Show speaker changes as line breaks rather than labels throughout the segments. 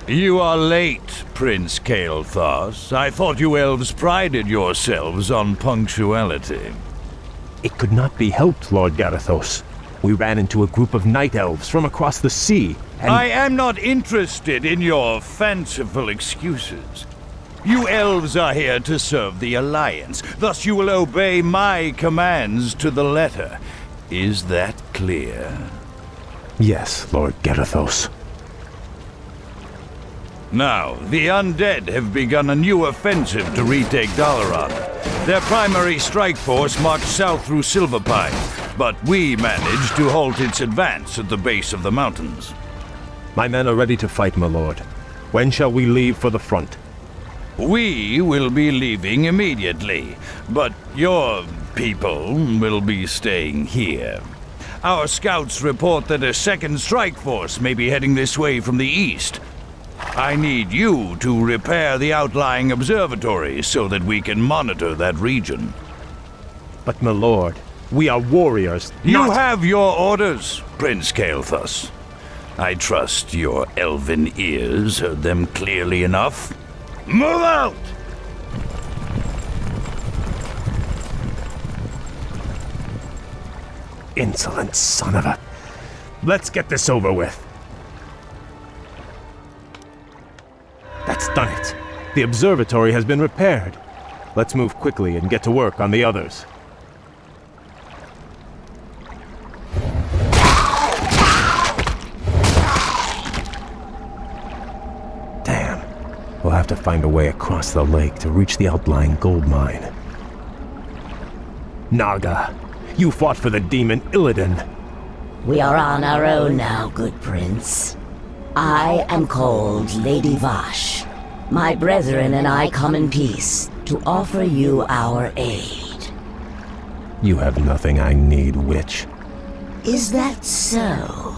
You are late, Prince Kael'thas. I thought you elves prided yourselves on punctuality.
It could not be helped, Lord Garithos. We ran into a group of night elves from across the sea, and
I am not interested in your fanciful excuses. You elves are here to serve the Alliance, thus you will obey my commands to the letter. Is that clear?
Yes, Lord Garithos.
Now, the undead have begun a new offensive to retake Dalaran. Their primary strike force marched south through Silverpine, but we managed to halt its advance at the base of the mountains.
My men are ready to fight, my lord. When shall we leave for the front?
We will be leaving immediately, but your people will be staying here. Our scouts report that a second strike force may be heading this way from the east. I need you to repair the outlying observatory so that we can monitor that region.
But, my lord, we are warriors.
You have your orders, Prince Kael'thas. I trust your elven ears heard them clearly enough. Move out!
Insolent son of a... Let's get this over with. That's done it. The observatory has been repaired. Let's move quickly and get to work on the others. Damn. We'll have to find a way across the lake to reach the outlying gold mine. Naga, you fought for the demon Illidan.
We are on our own now, good prince. I am called Lady Vashj. My brethren and I come in peace to offer you our aid.
You have nothing I need, witch.
Is that so?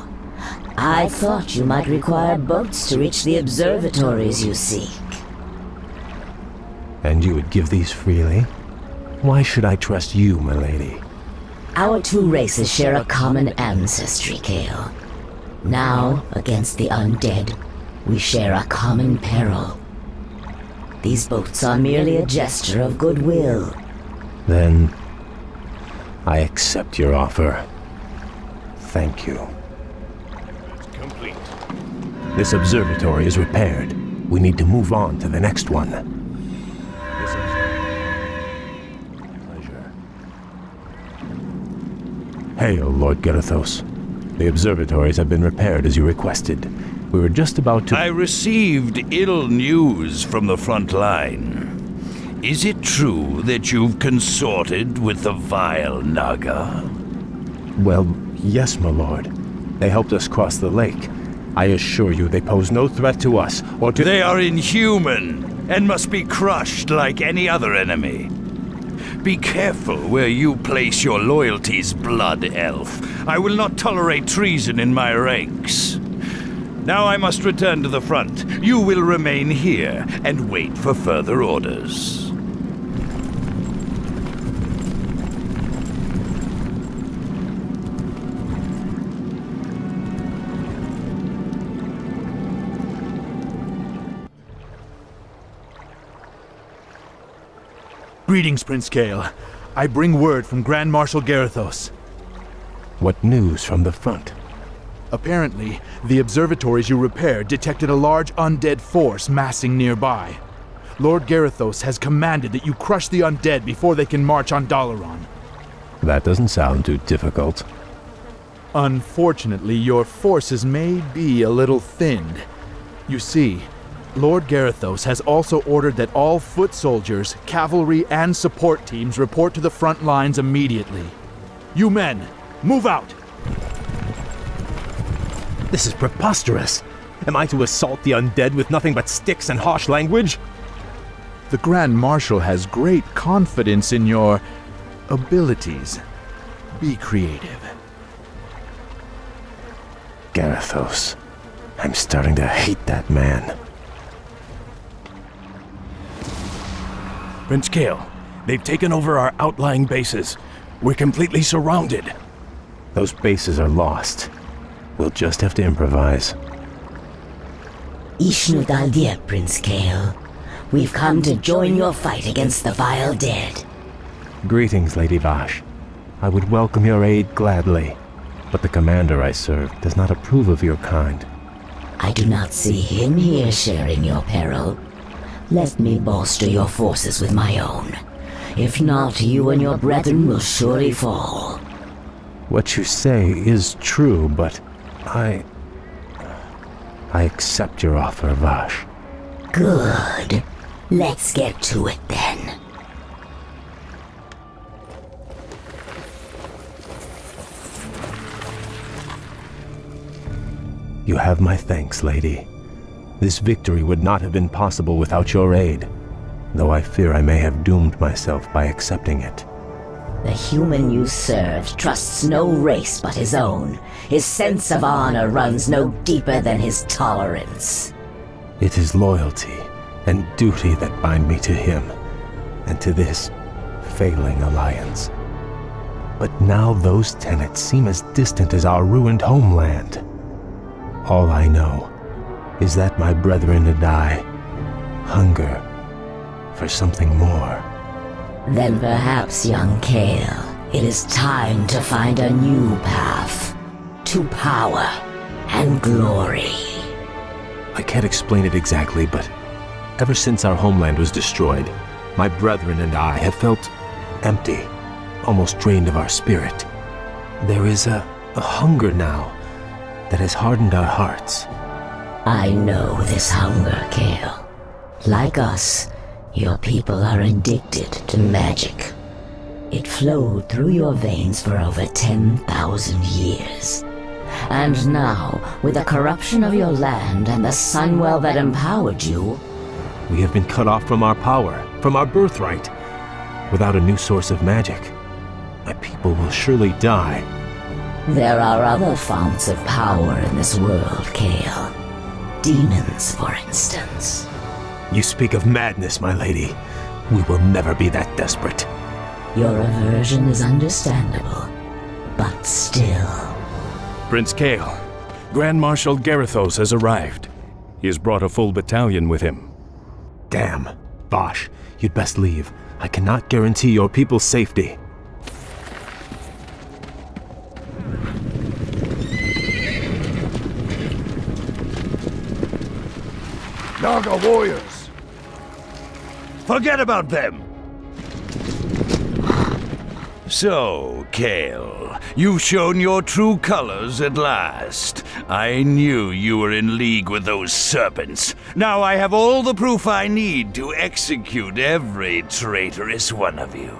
I thought you might require boats to reach the observatories you seek.
And you would give these freely? Why should I trust you, my lady?
Our two races share a common ancestry, Kael. Now, against the undead, we share a common peril. These boats are merely a gesture of goodwill.
Then, I accept your offer. Thank you.
Complete.
This observatory is repaired. We need to move on to the next one. Pleasure. Hail, Lord Garithos. The observatories have been repaired as you requested. We were just about to...
I received ill news from the front line. Is it true that you've consorted with the vile Naga?
Well, yes, my lord. They helped us cross the lake. I assure you they pose no threat to us or to...
They are inhuman and must be crushed like any other enemy. Be careful where you place your loyalties, blood elf. I will not tolerate treason in my ranks. Now I must return to the front. You will remain here and wait for further orders.
Greetings, Prince Kael. I bring word from Grand Marshal Garithos.
What news from the front?
Apparently, the observatories you repaired detected a large undead force massing nearby. Lord Garithos has commanded that you crush the undead before they can march on Dalaran.
That doesn't sound too difficult.
Unfortunately, your forces may be a little thinned. You see, Lord Garithos has also ordered that all foot soldiers, cavalry, and support teams report to the front lines immediately. You men, move out!
This is preposterous. Am I to assault the undead with nothing but sticks and harsh language?
The Grand Marshal has great confidence in your abilities. Be creative.
Garithos. I'm starting to hate that man.
Prince Kael, they've taken over our outlying bases. We're completely surrounded.
Those bases are lost. We'll just have to improvise.
Ishnu Daldir, Prince Kael. We've come to join your fight against the vile dead.
Greetings, Lady Vashj. I would welcome your aid gladly, but the commander I serve does not approve of your kind.
I do not see him here sharing your peril. Let me bolster your forces with my own. If not, you and your brethren will surely fall.
What you say is true, but I accept your offer, Vashj.
Good. Let's get to it then.
You have my thanks, lady. This victory would not have been possible without your aid, though I fear I may have doomed myself by accepting it.
The human you serve trusts no race but his own. His sense of honor runs no deeper than his tolerance.
It is loyalty and duty that bind me to him, and to this failing alliance. But now those tenets seem as distant as our ruined homeland. All I know is that my brethren and I hunger for something more.
Then perhaps, young Kael, it is time to find a new path to power and glory.
I can't explain it exactly, but ever since our homeland was destroyed, my brethren and I have felt empty, almost drained of our spirit. There is a hunger now that has hardened our hearts.
I know this hunger, Kael. Like us, your people are addicted to magic. It flowed through your veins for over 10,000 years. And now, with the corruption of your land and the Sunwell that empowered you,
we have been cut off from our power, from our birthright. Without a new source of magic, my people will surely die.
there are other founts of power in this world, Kael. Demons, for instance.
You speak of madness, my lady. We will never be that desperate.
Your aversion is understandable, but still.
Prince Kael, Grand Marshal Garithos has arrived. He has brought a full battalion with him.
Damn. Vashj, you'd best leave. I cannot guarantee your people's safety.
Naga warriors!
Forget about them! So, Kael, you've shown your true colors at last. I knew you were in league with those serpents. Now I have all the proof I need to execute every traitorous one of you.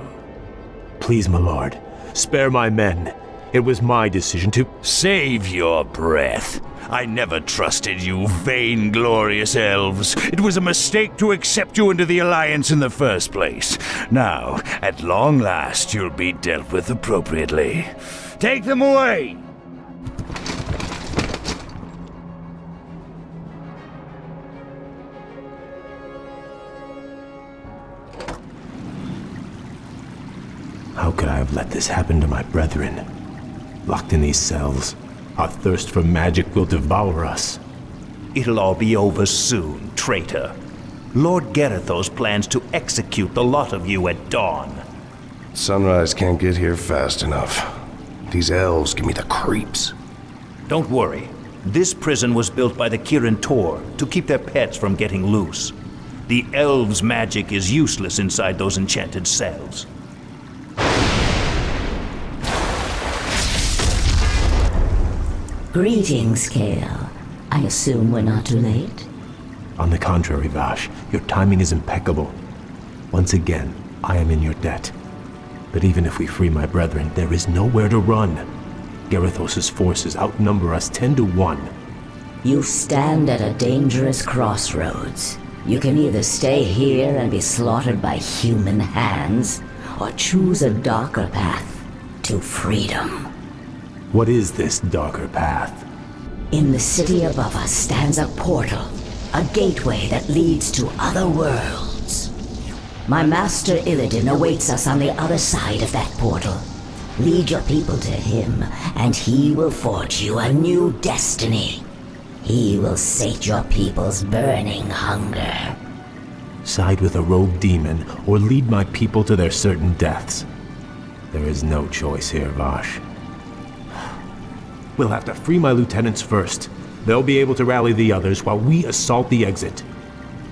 Please, my lord, spare my men. It was my decision to—
Save your breath. I never trusted you, vainglorious elves. It was a mistake to accept you into the Alliance in the first place. Now, at long last, you'll be dealt with appropriately. Take them away!
How could I have let this happen to my brethren? Locked in these cells, our thirst for magic will devour us.
It'll all be over soon, traitor. Lord Garithos plans to execute the lot of you at dawn.
Sunrise can't get here fast enough. These elves give me the creeps.
Don't worry. This prison was built by the Kirin Tor to keep their pets from getting loose. The elves' magic is useless inside those enchanted cells.
Greetings, Kael. I assume we're not too late?
On the contrary, Vashj, your timing is impeccable. Once again, I am in your debt. But even if we free my brethren, there is nowhere to run. Garithos' forces outnumber us 10 to 1.
You stand at a dangerous crossroads. You can either stay here and be slaughtered by human hands, or choose a darker path to freedom.
What is this darker path?
In the city above us stands a portal, a gateway that leads to other worlds. My master Illidan awaits us on the other side of that portal. Lead your people to him, and he will forge you a new destiny. He will sate your people's burning hunger.
Side with a rogue demon, or lead my people to their certain deaths. There is no choice here, Vashj. We'll have to free my lieutenants first. They'll be able to rally the others while we assault the exit.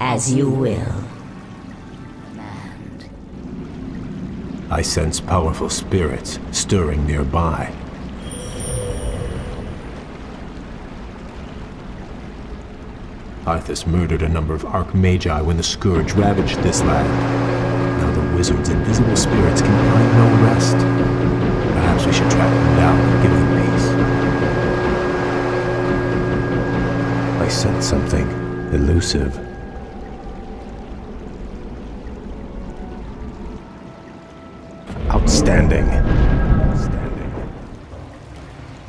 As you will.
I sense powerful spirits stirring nearby. Kael'thas murdered a number of Archmagi when the Scourge ravaged this land. Now the wizard's invisible spirits can find no rest. Perhaps we should track them down and give them peace. I sense something elusive. Outstanding.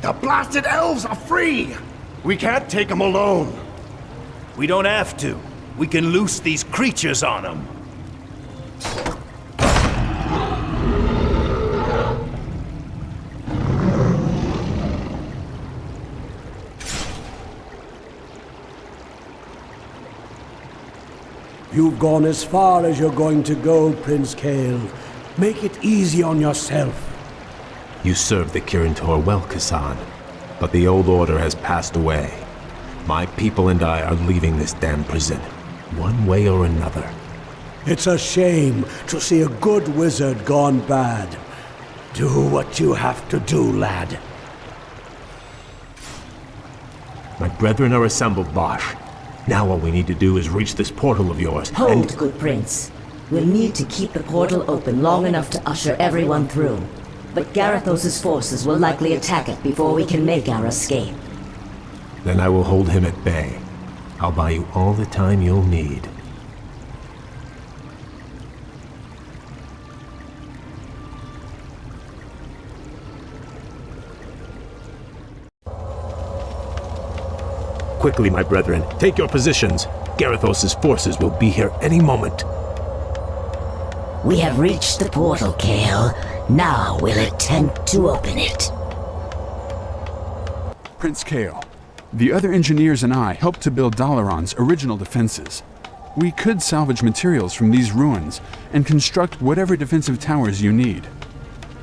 The blasted elves are free! We can't take them alone.
We don't have to. We can loose these creatures on them.
You've gone as far as you're going to go, Prince Kael. Make it easy on yourself.
You served the Kirin Tor well, Kasan, but the old order has passed away. My people and I are leaving this damn prison, one way or another.
It's a shame to see a good wizard gone bad. Do what you have to do, lad.
My brethren are assembled, Vashj. Now all we need to do is reach this portal of yours,
Hold, good prince. We'll need to keep the portal open long enough to usher everyone through. But Garithos' forces will likely attack it before we can make our escape.
Then I will hold him at bay. I'll buy you all the time you'll need. Quickly, my brethren, take your positions. Garithos' forces will be here any moment.
We have reached the portal, Kael. Now we'll attempt to open it.
Prince Kael, the other engineers and I helped to build Dalaran's original defenses. We could salvage materials from these ruins and construct whatever defensive towers you need.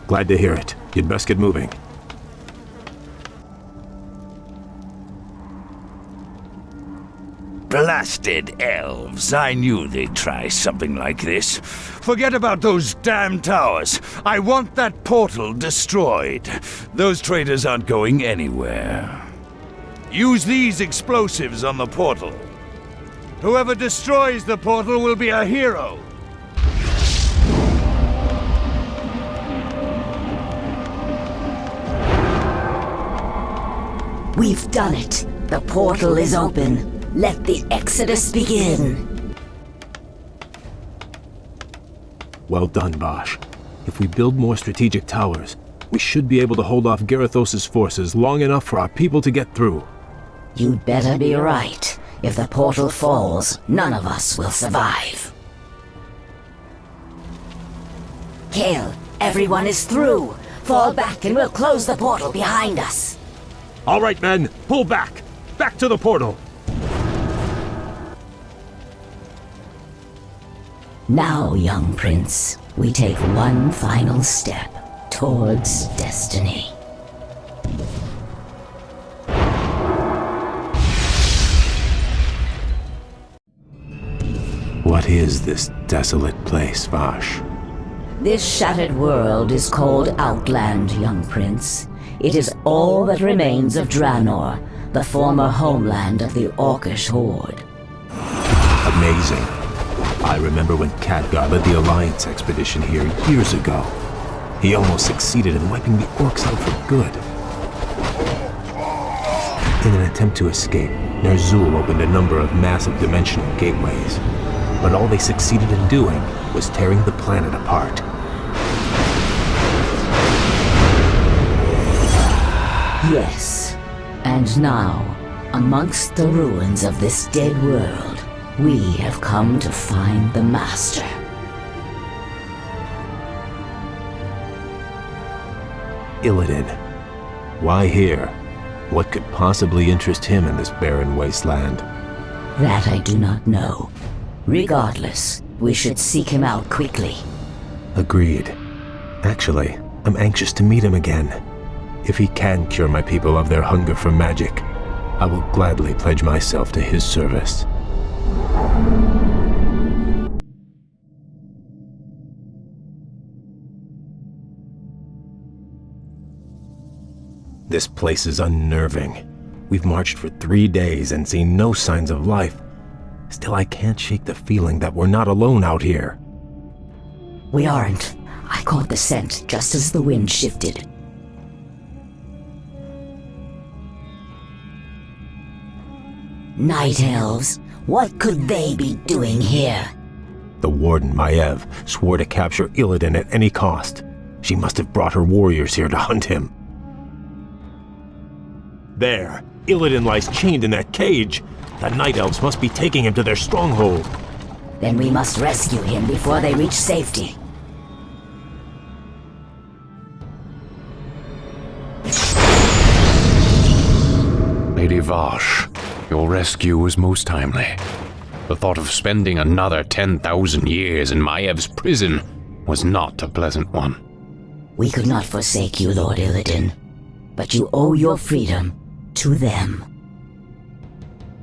Glad to hear it. You'd best get moving.
Blasted elves. I knew they'd try something like this. Forget about those damn towers. I want that portal destroyed. Those traitors aren't going anywhere. Use these explosives on the portal. Whoever destroys the portal will be a hero.
We've done it. The portal is open. Let the exodus begin.
Well done, Vashj. If we build more strategic towers, we should be able to hold off Garithos' forces long enough for our people to get through.
You'd better be right. If the portal falls, none of us will survive. Kael, everyone is through. Fall back and we'll close the portal behind us.
All right, men, pull back. Back to the portal.
Now, young prince, we take one final step towards destiny.
What is this desolate place, Vashj?
This shattered world is called Outland, young prince. It is all that remains of Draenor, the former homeland of the Orcish horde.
Amazing. I remember when Khadgar led the Alliance expedition here years ago. He almost succeeded in wiping the orcs out for good. In an attempt to escape, Ner'zhul opened a number of massive dimensional gateways. But all they succeeded in doing was tearing the planet apart.
Yes. And now, amongst the ruins of this dead world, we have come to find the Master.
Illidan. Why here? What could possibly interest him in this barren wasteland?
That I do not know. Regardless, we should seek him out quickly.
Agreed. Actually, I'm anxious to meet him again. If he can cure my people of their hunger for magic, I will gladly pledge myself to his service. This place is unnerving. We've marched for 3 days and seen no signs of life. Still, I can't shake the feeling that we're not alone out here.
We aren't. I caught the scent just as the wind shifted. Night elves, what could they be doing here?
The warden, Maiev, swore to capture Illidan at any cost. She must have brought her warriors here to hunt him. There, Illidan lies chained in that cage. The Night Elves must be taking him to their stronghold.
Then we must rescue him before they reach safety.
Lady Vashj, your rescue was most timely. The thought of spending another 10,000 years in Maev's prison was not a pleasant one.
We could not forsake you, Lord Illidan, but you owe your freedom to them.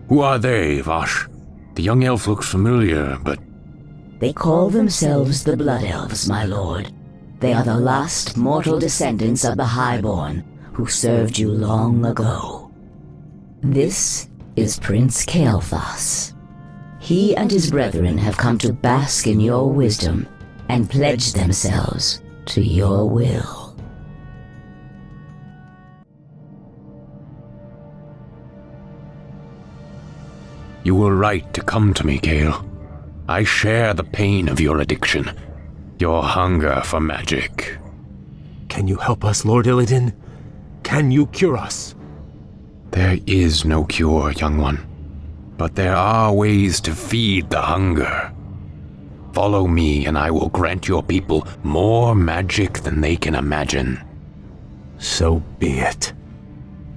Who are they, Vashj? The young elf looks familiar, but...
They call themselves the Blood Elves, my lord. They are the last mortal descendants of the Highborn, who served you long ago. This is Prince Kael'thas. He and his brethren have come to bask in your wisdom and pledge themselves to your will.
You were right to come to me, Kael. I share the pain of your addiction, your hunger for magic.
Can you help us, Lord Illidan? Can you cure us?
There is no cure, young one. But there are ways to feed the hunger. Follow me and I will grant your people more magic than they can imagine.
So be it.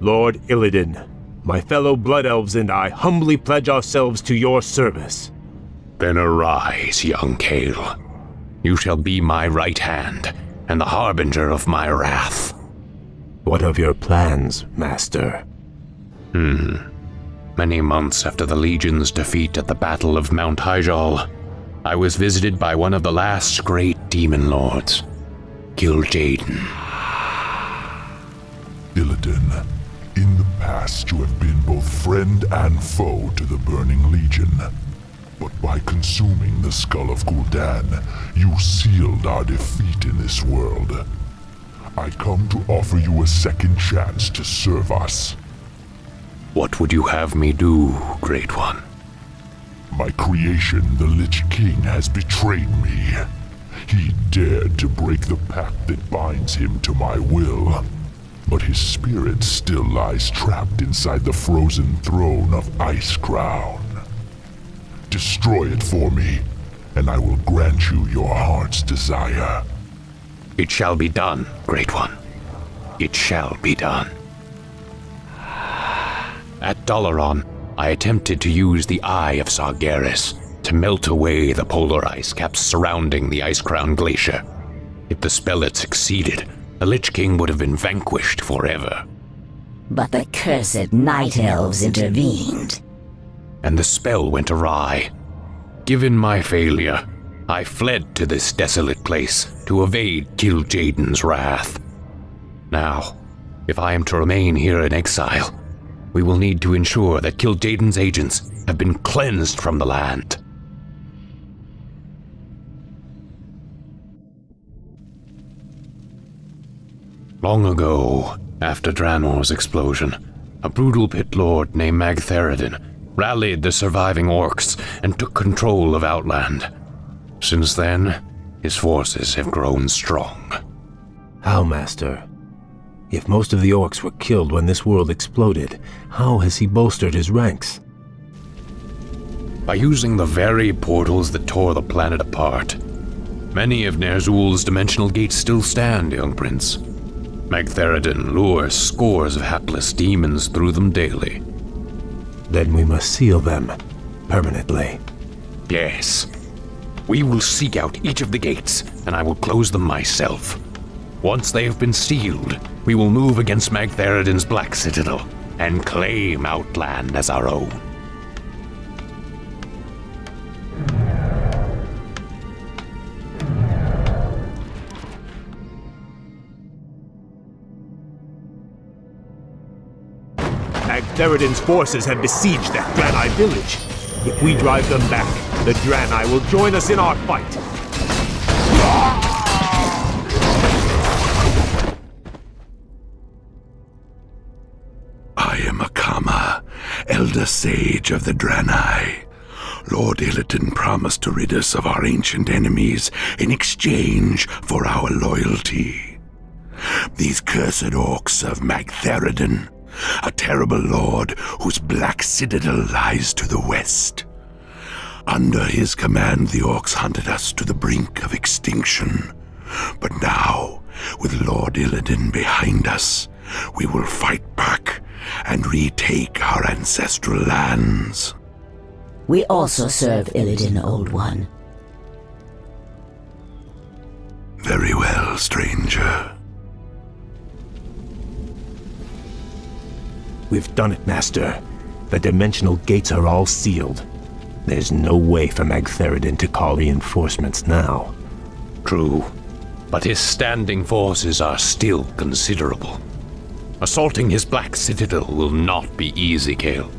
Lord Illidan, my fellow Blood Elves and I humbly pledge ourselves to your service.
Then arise, young Kael. You shall be my right hand and the harbinger of my wrath.
What of your plans, Master?
Many months after the Legion's defeat at the Battle of Mount Hyjal, I was visited by one of the last great demon lords, Kil'jaeden.
Illidan, in the past you have been both friend and foe to the Burning Legion. But by consuming the Skull of Gul'dan, you sealed our defeat in this world. I come to offer you a second chance to serve us.
What would you have me do, Great One?
My creation, the Lich King, has betrayed me. He dared to break the pact that binds him to my will. But his spirit still lies trapped inside the frozen throne of Icecrown. Destroy it for me, and I will grant you your heart's desire.
It shall be done, Great One. It shall be done. At Dalaran, I attempted to use the Eye of Sargeras to melt away the polar ice caps surrounding the Icecrown Glacier. If the spell had succeeded, the Lich King would have been vanquished forever.
But the cursed Night Elves intervened.
And the spell went awry. Given my failure, I fled to this desolate place to evade Kil'jaeden's wrath. Now, if I am to remain here in exile, we will need to ensure that Kil'jaeden's agents have been cleansed from the land. Long ago, after Draenor's explosion, a brutal pit lord named Magtheridin rallied the surviving orcs and took control of Outland. Since then, his forces have grown strong.
How, Master? If most of the orcs were killed when this world exploded, how has he bolstered his ranks?
By using the very portals that tore the planet apart. Many of Ner'zhul's dimensional gates still stand, young prince. Magtheridon lures scores of hapless demons through them daily.
Then we must seal them permanently.
Yes. We will seek out each of the gates, and I will close them myself. Once they have been sealed, we will move against Magtheridon's Black Citadel and claim Outland as our own.
Magtheridon's forces have besieged that Draenei village. If we drive them back, the Draenei will join us in our fight.
I am Akama, Elder Sage of the Draenei. Lord Illidan promised to rid us of our ancient enemies in exchange for our loyalty. These cursed orcs of Magtheridon, a terrible lord whose black citadel lies to the west. Under his command, the orcs hunted us to the brink of extinction. But now, with Lord Illidan behind us, we will fight back and retake our ancestral lands.
We also serve Illidan, Old One.
Very well, stranger.
We've done it, Master. The dimensional gates are all sealed. There's no way for Magtheridon to call reinforcements now.
True, but his standing forces are still considerable. Assaulting his Black Citadel will not be easy, Kael.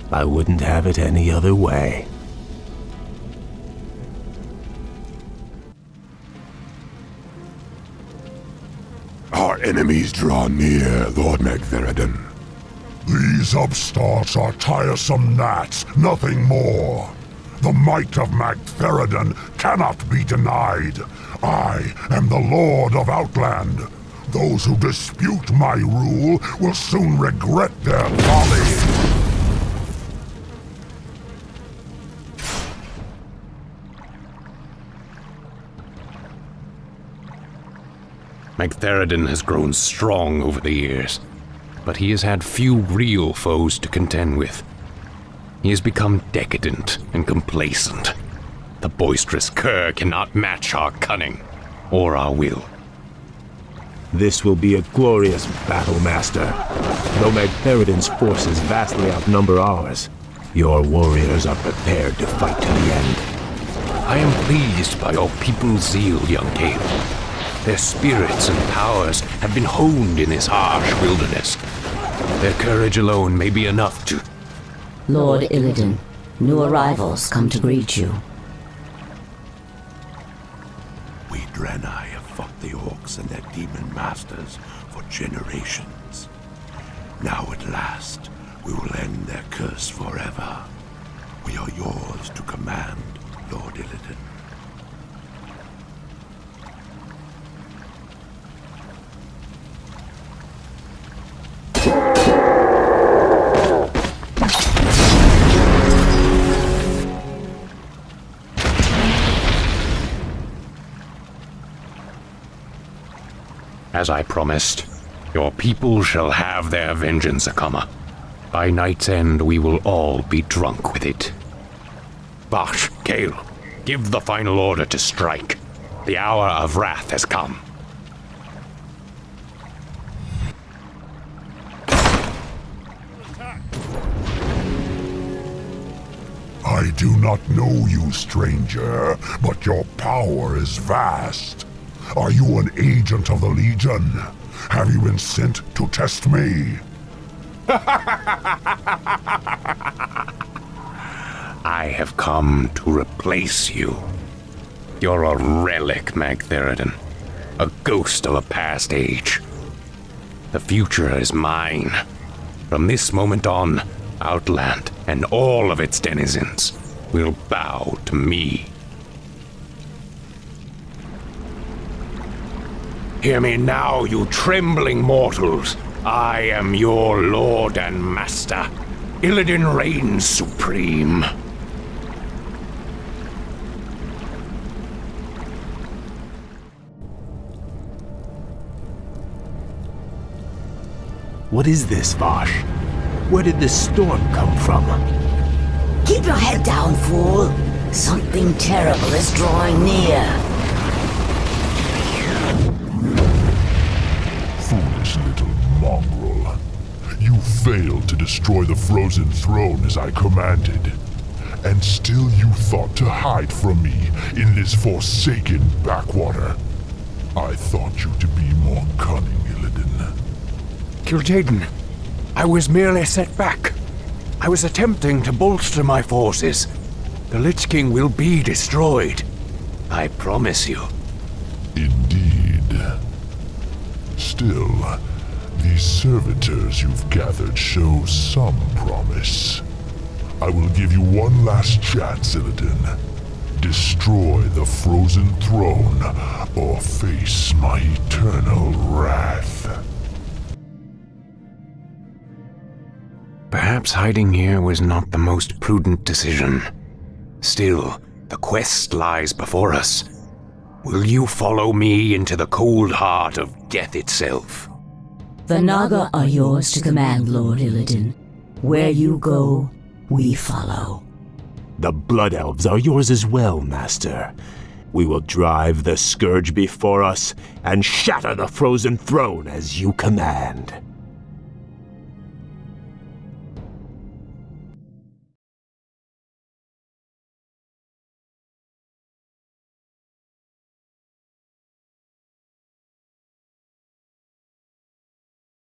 I wouldn't have it any other way.
Our enemies draw near, Lord Magtheridon.
These upstarts are tiresome gnats, nothing more. The might of Magtheridon cannot be denied. I am the Lord of Outland. Those who dispute my rule will soon regret their folly.
Magtheridon has grown strong over the years, but he has had few real foes to contend with. He has become decadent and complacent. The boisterous cur cannot match our cunning or our will.
This will be a glorious battle, Master. Though Magtheridon's forces vastly outnumber ours, your warriors are prepared to fight to the end.
I am pleased by your people's zeal, young Kael. Their spirits and powers have been honed in this harsh wilderness. Their courage alone may be enough to...
Lord Illidan, new arrivals come to greet you.
We Draenei have fought the orcs and their demon masters for generations. Now at last, we will end their curse forever. We are yours to command, Lord Illidan.
As I promised, your people shall have their vengeance, Akama. By night's end, we will all be drunk with it. Vashj, Kael, give the final order to strike. The hour of wrath has come.
I do not know you, stranger, but your power is vast. Are you an agent of the Legion? Have you been sent to test me?
I have come to replace you. You're a relic, Magtheridon. A ghost of a past age. The future is mine. From this moment on, Outland and all of its denizens will bow to me. Hear me now, you trembling mortals. I am your lord and master. Illidan reigns supreme.
What is this, Vashj? Where did this storm come from?
Keep your head down, fool. Something terrible is drawing near.
Foolish little mongrel. You failed to destroy the frozen throne as I commanded. And still you thought to hide from me in this forsaken backwater. I thought you to be more cunning, Illidan.
Kil'jaeden, I was merely set back. I was attempting to bolster my forces. The Lich King will be destroyed. I promise you.
Indeed. Still, these servitors you've gathered show some promise. I will give you one last chance, Illidan. Destroy the frozen throne, or face my eternal wrath.
Perhaps hiding here was not the most prudent decision. Still, the quest lies before us. Will you follow me into the cold heart of death itself?
The Naga are yours to command, Lord Illidan. Where you go, we follow.
The Blood Elves are yours as well, Master. We will drive the Scourge before us and shatter the frozen throne as you command.